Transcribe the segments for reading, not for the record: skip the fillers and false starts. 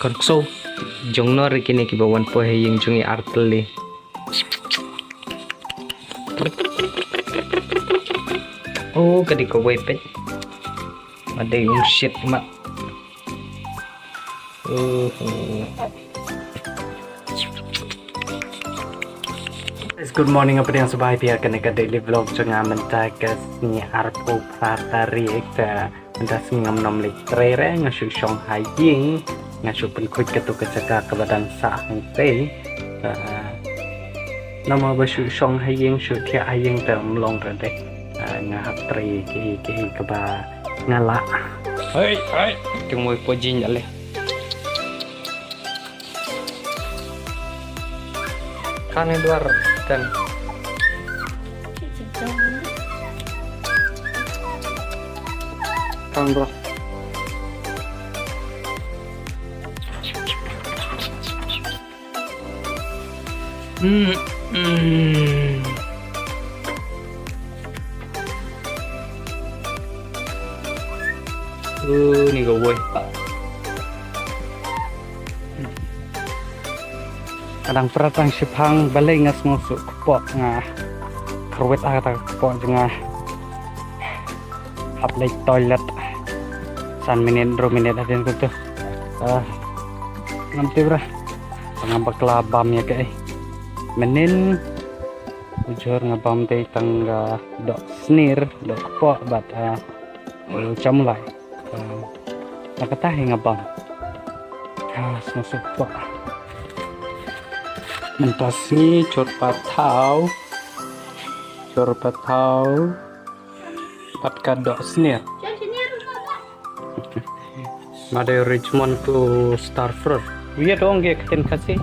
Kon so jong nor kini ki bawan po yung jungi artli. Oh, kadi ko wepet. Ada yung shit mak. Good morning apa yang subai pihak kena ke daily vlog jangan mentakas ni arpo partari ekta mentas ngam nom litrere ngasu Shanghai ying ngasu penkut ketu kecaka ke badan sa hangte nama basu Shanghai ying su tia aying tam long rade ngahap tri ki ke ba ngala hai tunggu pojin ale kan luar dan bro nih gue kadang peratang sipang balai ngas ngusuk kepok ngah kerwet agak kepok jengah haplay toilet san minit 2 menit aja gitu nanti berah ngambak labam ya guys menin ujur ngabam teh tangga dok snir dok kepok bat camulai nakatah ngabam ngusuk kepok mentas ni cor patau pat kadok snir Mada Richmond to Starfruit. Iya dong dia ketin kasih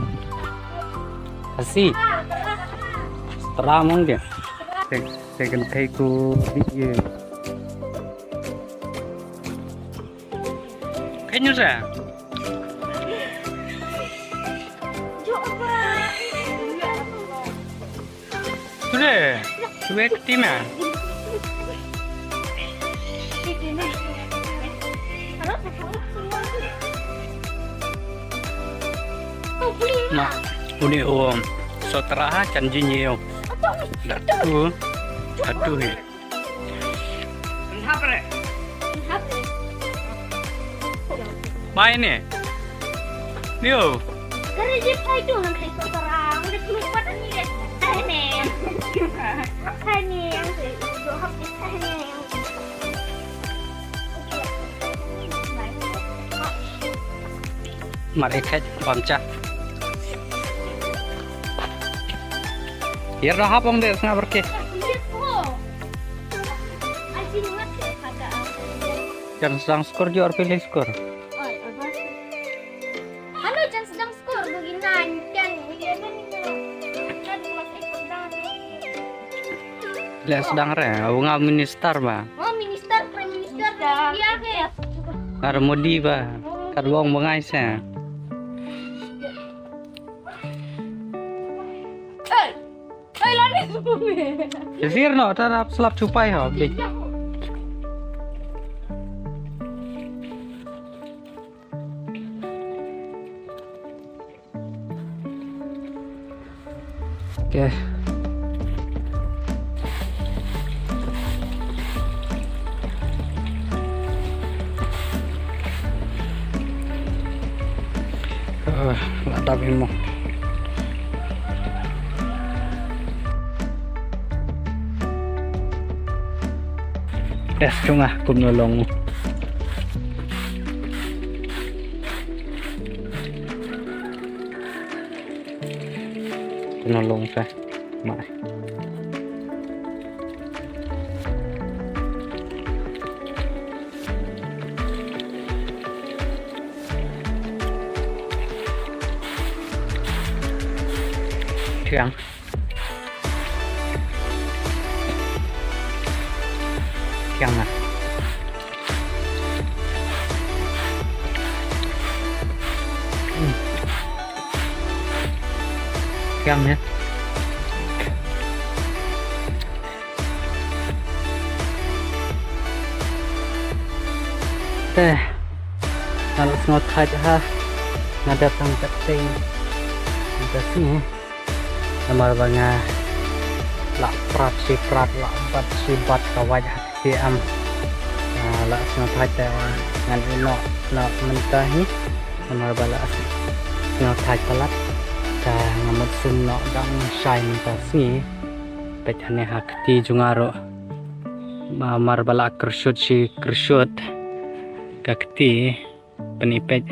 setelah mong dia second take to iya kayaknya saya sudah cuek timnya nah uni sotra canji nyeo aduh ya main nih Leo kerja itu nanti sotra udah keluar ini deh ini yang dohap ini mereka bangsa ya dah hapong deh setengah berke yang sedang skor jual pilih skor halo jangan sedang skor beginan kan lihat sedang re bunga minister ba oh minister prime minister iya kayak kar modi ba kar wong bangais ya Jasir no, tarap selap cupai ha. Oke. Ladapin mo. Tes chung cùng nolong sa mãi thiang à thiang nhé Teh, harus ngot aja. ngadatang kating kasih nomor banga lak prat sifrat lak bat sibat kawaj hati am lak sengatai ngan ino lak mentahi nomor bala sengatai pelat ta ngamut sumno dang shai mentasi petane hakti jungaro mar bala kershut kakti penipet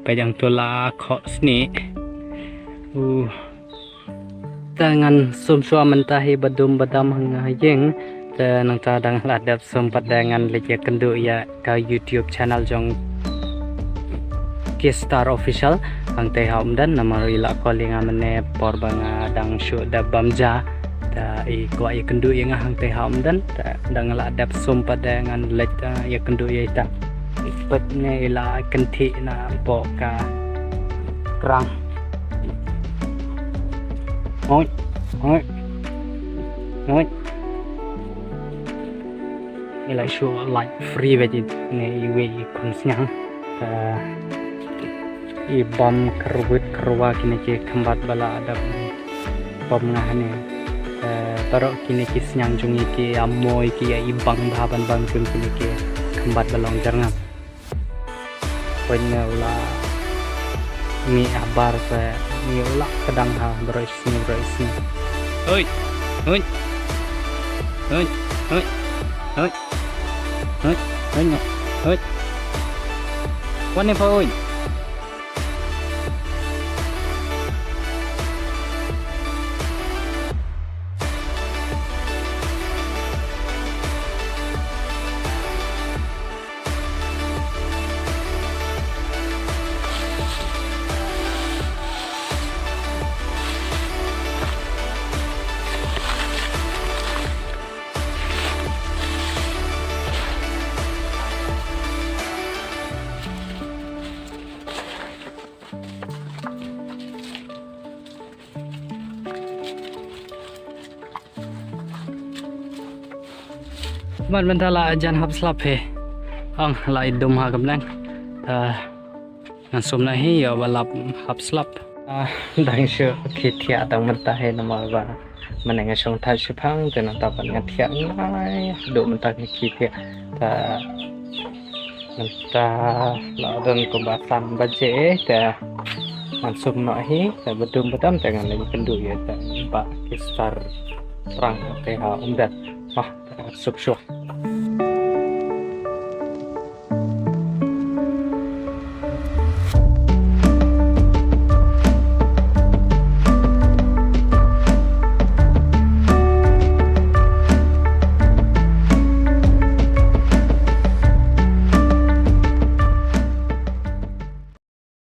pejang tola kok sni tangan sum-sum mentahi badum badam hang nang ta dang ladap sempat dengan leje kendu ya ka YouTube channel jong Star Official ang teh dan nama ila calling amane por banga dang show da bamja ta i ko ay kendu yang hang teh dan dang ladap sempat dengan leje ya kendu ya ta ipatnya ila kenti na boka kerang oi ila show like free veggie ne iwe konsnyang i bom kerwa kini ke kembat bala ada bom ngahane taro kini ke senyang jungi ke amoy ke ya ibang bahaban bang kini ke kembat balong jarngam punya ula ni abar se ni ula kadang ha beroisni oi wane pa oi man mentala jan hab slap he ang lai dum ha gamlang ngasum na hi ya balap hab slap dang shu khithia tang menta he nama ba manenga song thai sipang tena tapan ngathia nai do menta khithia ta menta la dan kombatan baje ta ngasum na hi ta bedum bedam tangan lagi kendu ya ta ba kistar rang teh umdat sup